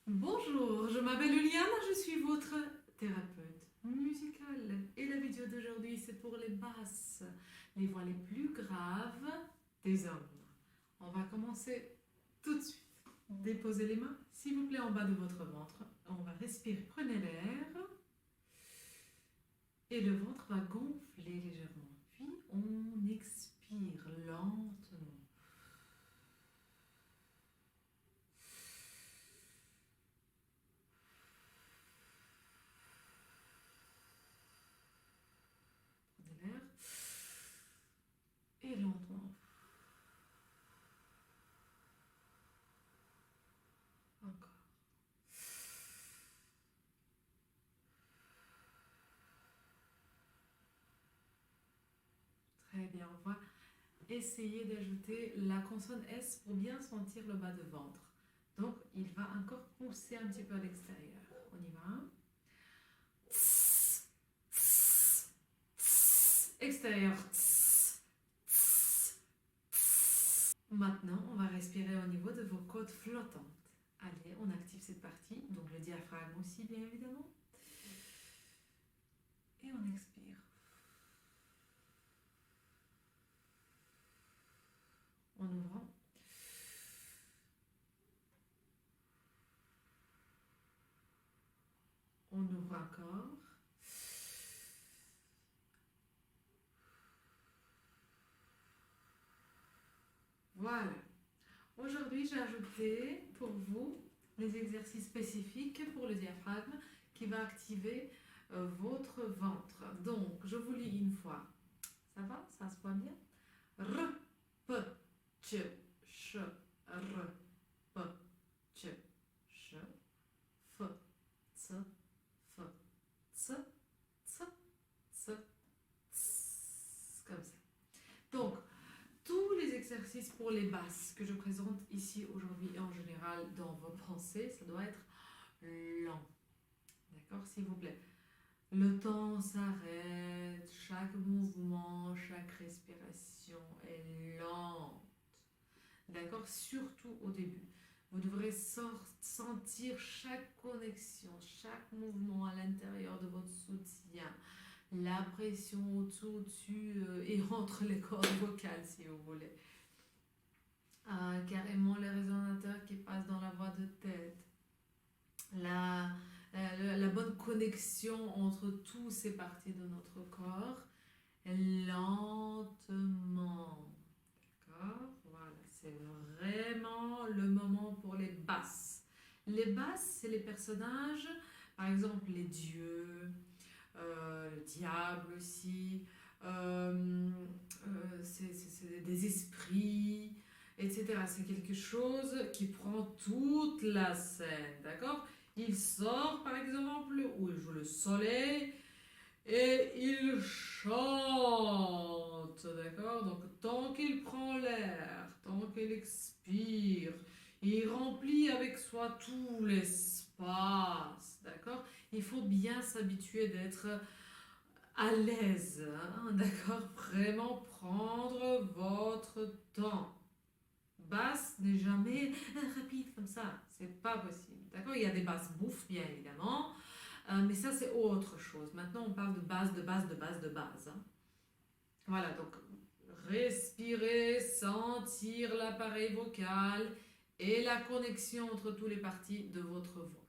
Bonjour, je m'appelle Juliana, je suis votre thérapeute musicale. Et la vidéo d'aujourd'hui, c'est pour les basses, les voix les plus graves des hommes. On va commencer tout de suite. Déposez les mains, s'il vous plaît, en bas de votre ventre. On va respirer, prenez l'air. Et le ventre va gonfler légèrement. Puis on expire lentement. Prenez l'air. Et lentement. Encore. Très bien, on va essayer d'ajouter la consonne S pour bien sentir le bas de ventre. Donc, il va encore pousser un petit peu à l'extérieur. On y va. Extérieur. Maintenant, on va respirer au niveau de vos côtes flottantes. Allez, on active cette partie. Donc, le diaphragme aussi, bien évidemment. Et on expire. En ouvrant. On ouvre encore. Voilà. Aujourd'hui, j'ai ajouté pour vous les exercices spécifiques pour le diaphragme qui va activer votre ventre. Donc, je vous lis une fois. Ça va? Ça se voit bien? R, P, Ch, Ch, R, P, Ch, Ch, F, C, F, C, C, C, C, comme ça. Donc, tous les exercices pour les basses que je présente ici aujourd'hui et en général dans vos pensées, ça doit être lent. D'accord, s'il vous plaît. Le temps s'arrête, chaque mouvement, chaque respiration est lente. D'accord, surtout au début. Vous devrez sentir chaque connexion, chaque mouvement à l'intérieur de votre soutien, la pression au-dessus et entre les cordes vocales, si vous voulez. Carrément les résonateurs qui passent dans la voix de tête. La bonne connexion entre toutes ces parties de notre corps, lentement. D'accord? Voilà, c'est vraiment le moment pour les basses. Les basses, c'est les personnages, par exemple les dieux, le diable aussi, c'est des esprits, etc. C'est quelque chose qui prend toute la scène, d'accord? Il sort par exemple, où il joue le soleil, et il chante, d'accord? Donc tant qu'il prend l'air, tant qu'il expire, il remplit avec soi tout l'espace, d'accord? Il faut bien s'habituer d'être à l'aise, hein, d'accord? Vraiment prendre votre temps. Basse n'est jamais rapide comme ça, c'est pas possible, d'accord? Il y a des basses bouffes, bien évidemment, mais ça c'est autre chose. Maintenant on parle de base, de base, de base, de base, hein. Voilà, donc respirer, sentir l'appareil vocal et la connexion entre toutes les parties de votre voix.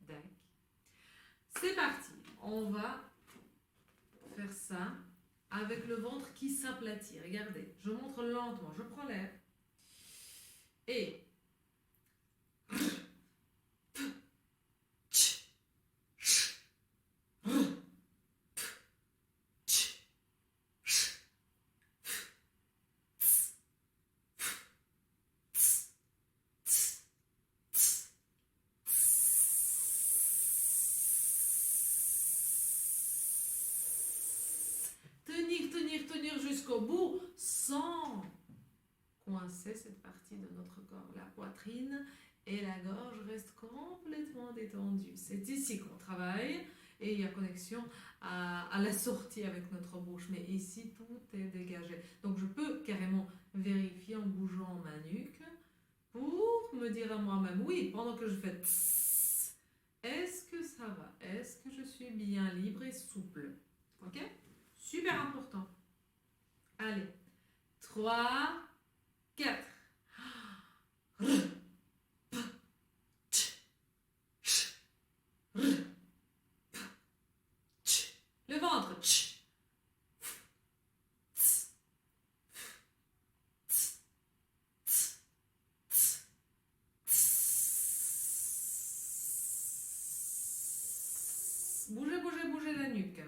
D'accord? C'est parti, on va faire ça avec le ventre qui s'aplatit. Regardez, je montre lentement, je prends l'air. Et tenir, tenir, tenir jusqu'au bout sans coincer cette partie de notre corps. La poitrine et la gorge restent complètement détendues. C'est ici qu'on travaille et il y a connexion à la sortie avec notre bouche. Mais ici, tout est dégagé. Donc je peux carrément vérifier en bougeant ma nuque pour me me dire à moi-même, oui, pendant que je fais tss, est-ce que ça va? Est-ce que je suis bien libre et souple? Ok? Super important. Allez, 3, 4. Le ventre. Bougez, bougez, bougez la nuque.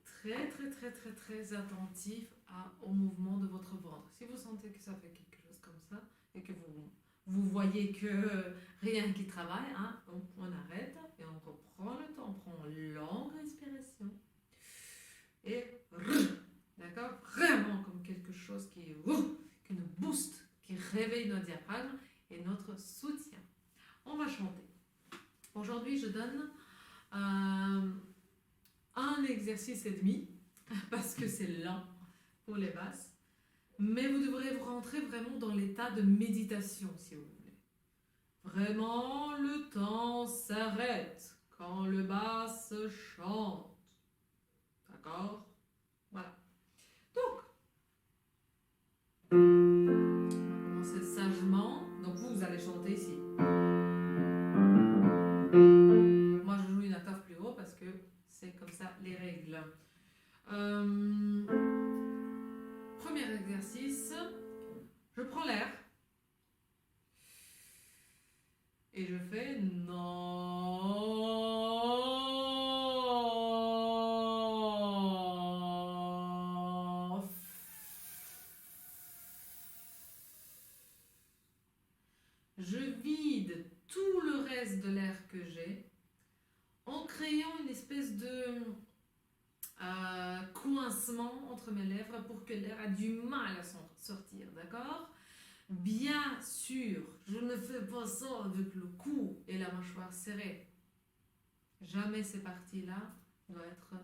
Très, très, très, très, très attentif au mouvement de votre ventre. Si vous sentez que ça fait quelque chose comme ça et que vous voyez que rien qui travaille, hein, on arrête et on reprend le temps, on prend une longue respiration et d'accord, vraiment comme quelque chose qui nous booste, qui réveille notre diaphragme et notre soutien. On va chanter. Aujourd'hui, je donne un exercice et demi parce que c'est lent pour les basses, mais vous devrez vous rentrer vraiment dans l'état de méditation si vous voulez. Vraiment, le temps s'arrête quand le basse chante. D'accord? Voilà. Donc, on va commencer sagement. Donc vous allez chanter ici. Moi, je joue une octave plus haut parce que c'est comme ça les règles. Premier exercice. Je prends l'air. Et je fais non. Je vide tout le reste de l'air que j'ai en créant une espèce de coincement entre mes lèvres pour que l'air a du mal à sortir, d'accord? Bien sûr, je ne fais pas ça avec le cou et la mâchoire serrée. Jamais ces parties-là doivent être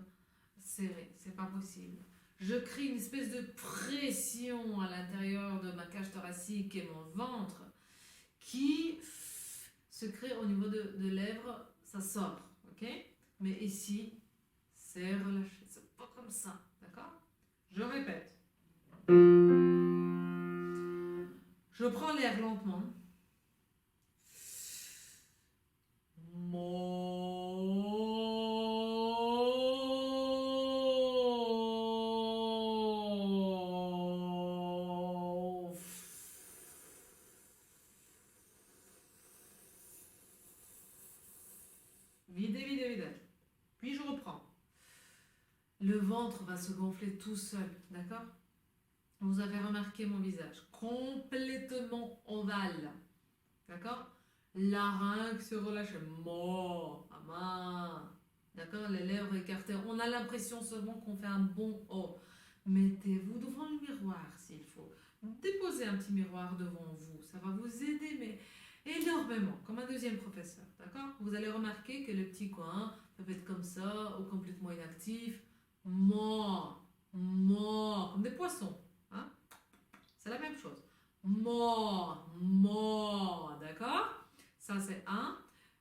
serrées, c'est pas possible. Je crée une espèce de pression à l'intérieur de ma cage thoracique et mon ventre qui se crée au niveau de lèvres, ça sort, ok? Mais ici, c'est relâché, c'est pas comme ça, d'accord? Je répète. Je prends l'air lentement. Videz, videz, videz. Puis je reprends. Le ventre va se gonfler tout seul, d'accord? Vous avez remarqué mon visage complètement ovale, d'accord? Larynx se relâche, d'accord? Les lèvres écartées. On a l'impression seulement qu'on fait un bon O. Mettez-vous devant le miroir s'il faut. Déposez un petit miroir devant vous, ça va vous aider, mais énormément, comme un deuxième professeur, d'accord? Vous allez remarquer que le petit coin peut être comme ça ou complètement inactif. Comme des poissons, hein? C'est la même chose. D'accord? Ça c'est un.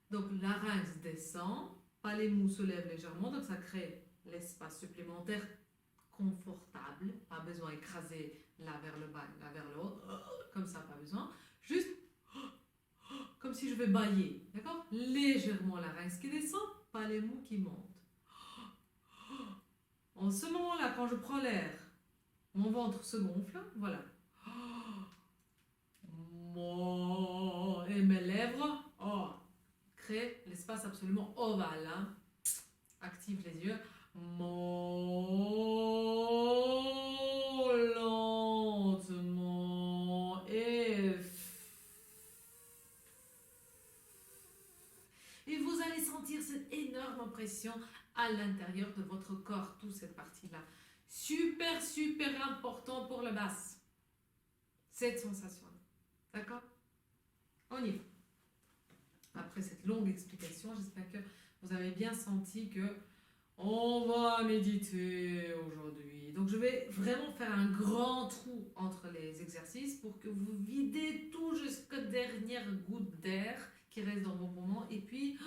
Donc larynx descend, pas les mous se lèvent légèrement, donc ça crée l'espace supplémentaire confortable, pas besoin d'écraser l'un vers le bas, l'un vers le haut, comme ça, pas besoin. Juste comme si je vais bailler, d'accord? Légèrement larynx qui descend, pas les mous qui montent. En ce moment-là, quand je prends l'air, mon ventre se gonfle, voilà. Et mes lèvres créent l'espace absolument ovale. Hein. Active les yeux. Lentement. Et vous allez sentir cette énorme pression à l'intérieur de votre corps, toute cette partie-là. Super, super important pour le basse. Cette sensation-là. D'accord? On y va. Après cette longue explication, j'espère que vous avez bien senti que On va méditer aujourd'hui. Donc je vais vraiment faire un grand trou entre les exercices pour que vous videz tout jusqu'à dernière goutte d'air qui reste dans vos poumons. Et puis,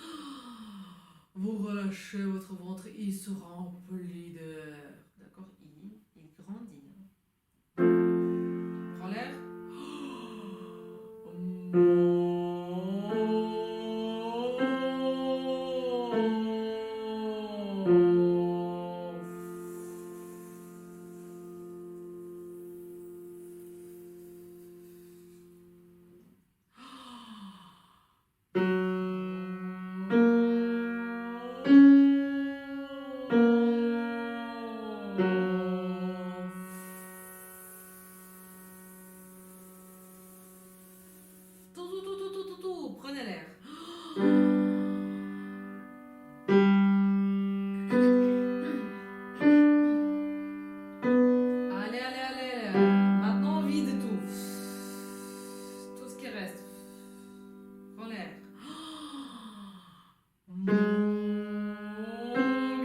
vous relâchez votre ventre, il se remplit d'air. D'accord? Il grandit. Prends l'air. Tout. Prenez l'air. Allez. Maintenant, on vide tout. Tout ce qui reste. Prends l'air.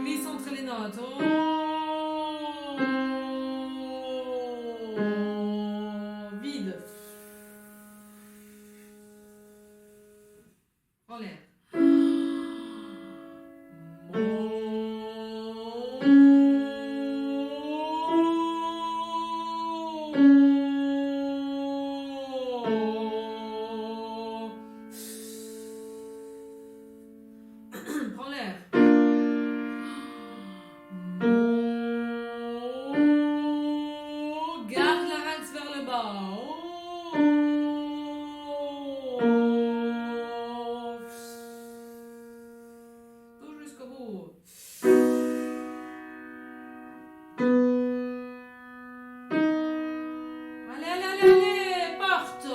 Glisse entre les notes. Vide. Prends l'air. Prends l'air. Garde larynx vers le bas. Tout jusqu'au bout. Allez, porte.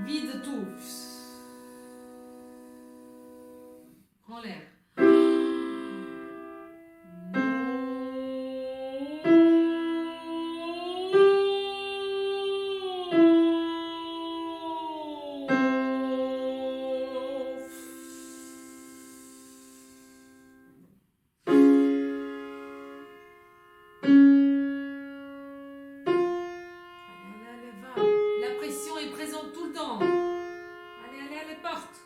Vide tout. Prends l'air. Allez, va. La pression est présente tout le temps. Allez, porte.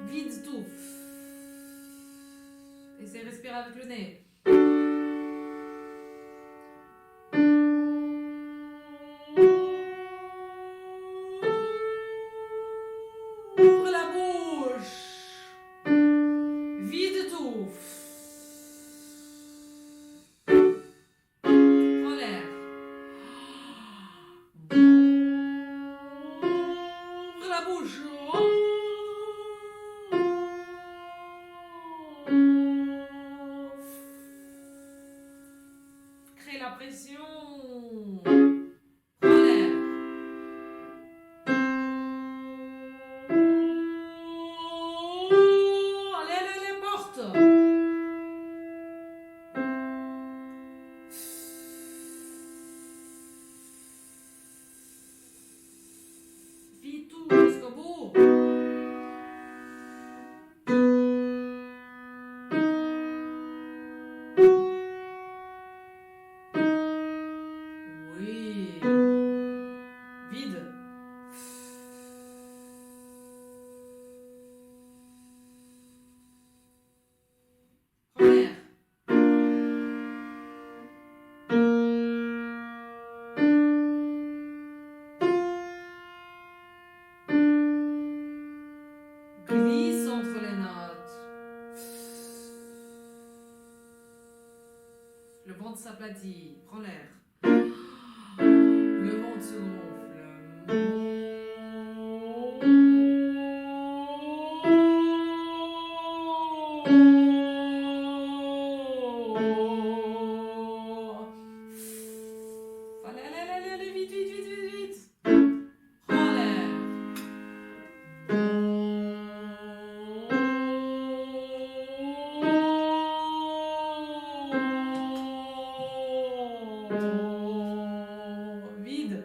Vide tout. Essayez de respirer avec le nez. Ouvre la bouche. Vide tout. Prends l'air. Ouvre la bouche. Crée la pression. Prends l'air. Allez, porte. Vide tout jusqu'au bout. Oui. Vide. Prends l'air. Glisse entre les notes. Le ventre s'aplatit. Prends l'air. Le ventre se gonfle. Allez, vite. Prends l'air. Vide.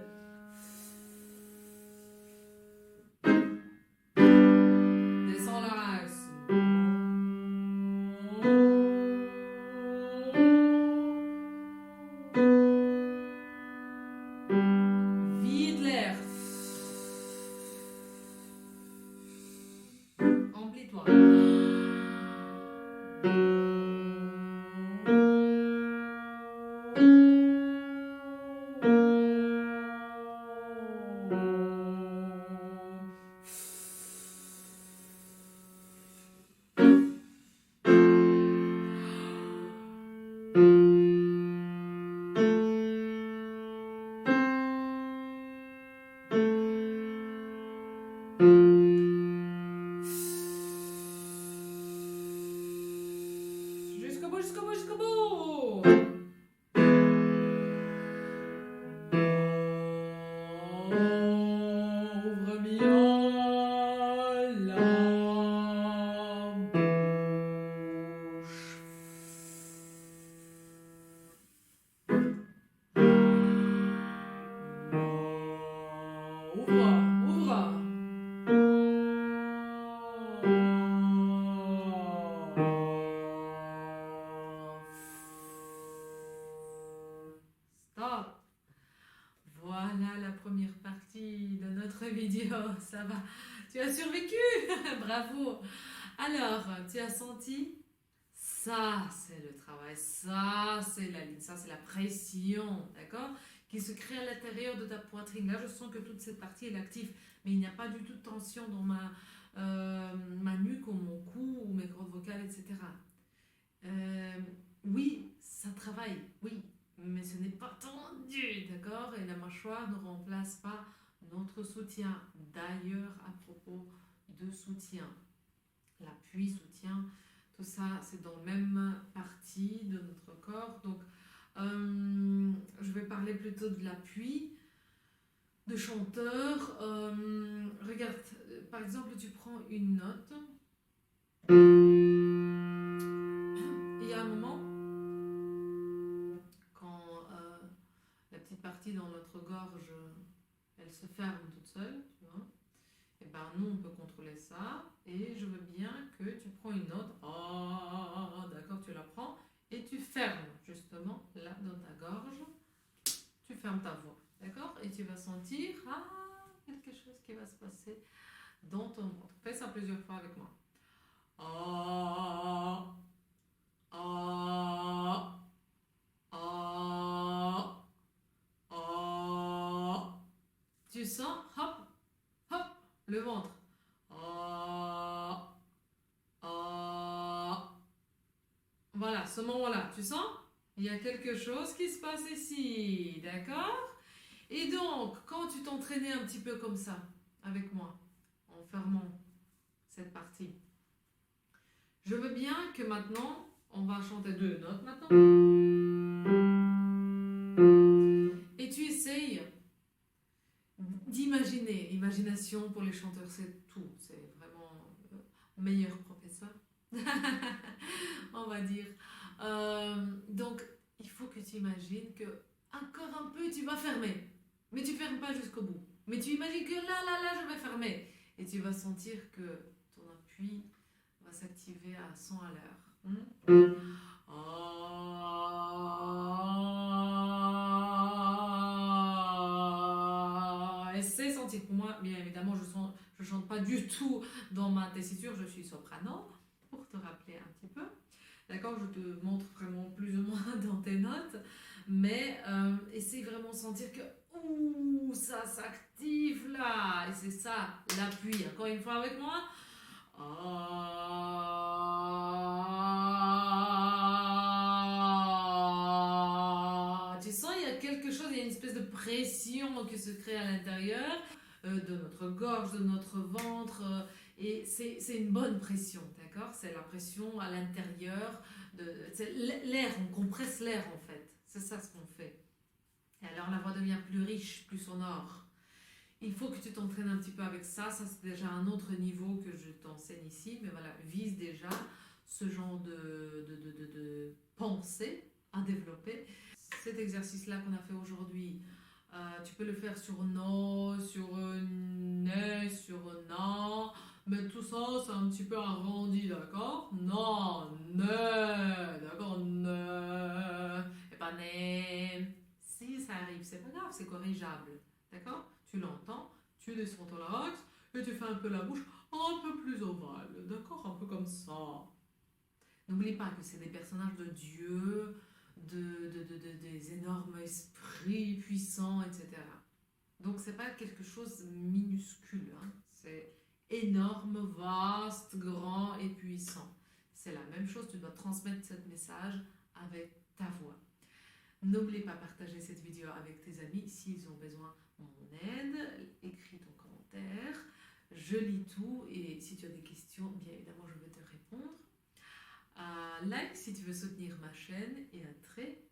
jusqu'au bout. Ouvre bien la bouche. Ouvre, ouvre. Stop. Voilà la première partie de notre vidéo. Ça va. Tu as survécu. Bravo. Alors, tu as senti? Ça, c'est le travail. Ça, c'est la ligne. Ça, c'est la pression. D'accord? Qui se crée à l'intérieur de ta poitrine. Là, je sens que toute cette partie est active. Mais il n'y a pas du tout de tension dans ma nuque ou mon cou ou mes cordes vocales, etc. Oui, ça travaille. Oui. Mais ce n'est pas tendu, d'accord? Et la mâchoire ne remplace pas notre soutien. D'ailleurs, à propos de soutien, l'appui, soutien, tout ça, c'est dans la même partie de notre corps. Donc, je vais parler plutôt de l'appui, de chanteur. Regarde, par exemple, tu prends une note. Il y a un moment, la petite partie dans notre gorge, elle se ferme toute seule, tu vois. Et ben nous, on peut contrôler ça. Et je veux bien que tu prends une note. Ah, d'accord, tu la prends et tu fermes justement là dans ta gorge. Tu fermes ta voix, d'accord? Et tu vas sentir quelque chose qui va se passer dans ton ventre. Fais ça plusieurs fois avec moi. Ah, ah, ah. Oh. Tu sens, hop, hop, le ventre. Oh. Oh. Voilà, ce moment-là, tu sens? Il y a quelque chose qui se passe ici, d'accord? Et donc, quand tu t'entraînais un petit peu comme ça, avec moi, en fermant cette partie, je veux bien que maintenant, on va chanter 2 notes maintenant. Et tu essayes d'imaginer. Imagination pour les chanteurs, c'est tout. C'est vraiment meilleur professeur, on va dire. Donc, il faut que tu imagines que encore un peu, tu vas fermer. Mais tu fermes pas jusqu'au bout. Mais tu imagines que là, je vais fermer. Et tu vas sentir que ton appui va s'activer à 100 à l'heure. Essaie de sentir. Pour moi, bien évidemment, je chante pas du tout dans ma tessiture. Je suis soprano, pour te rappeler un petit peu. D'accord, je te montre vraiment plus ou moins dans tes notes. Mais essaie vraiment de sentir que ça s'active là. Et c'est ça, l'appui. Encore une fois avec moi. Tu sens, il y a quelque chose, il y a une espèce de pression qui se crée à l'intérieur de notre gorge, de notre ventre. Et c'est une bonne pression, d'accord? C'est la pression à l'intérieur. C'est l'air, on compresse l'air en fait. C'est ça ce qu'on fait. Et alors la voix devient plus riche, plus sonore. Il faut que tu t'entraînes un petit peu avec ça. Ça, c'est déjà un autre niveau que je t'enseigne ici. Mais voilà, vise déjà ce genre de pensée à développer. Cet exercice-là qu'on a fait aujourd'hui, tu peux le faire sur no, sur ne, sur na. Mais tout ça, c'est un petit peu arrondi, d'accord? Non, ne, d'accord? Ne. Et pas ne. Si ça arrive, c'est pas grave, c'est corrigeable. D'accord? Tu l'entends, tu descends ton larynx et tu fais un peu la bouche un peu plus ovale. D'accord? Un peu comme ça. N'oublie pas que c'est des personnages de Dieu, des énormes esprits puissants, etc. Donc, c'est pas quelque chose de minuscule. Hein. C'est énorme, vaste, grand et puissant. C'est la même chose, tu dois transmettre ce message avec ta voix. N'oublie pas de partager cette vidéo avec tes amis s'ils ont besoin de mon aide. Écris ton commentaire, je lis tout et si tu as des questions, bien évidemment, je vais te répondre. à like si tu veux soutenir ma chaîne et à très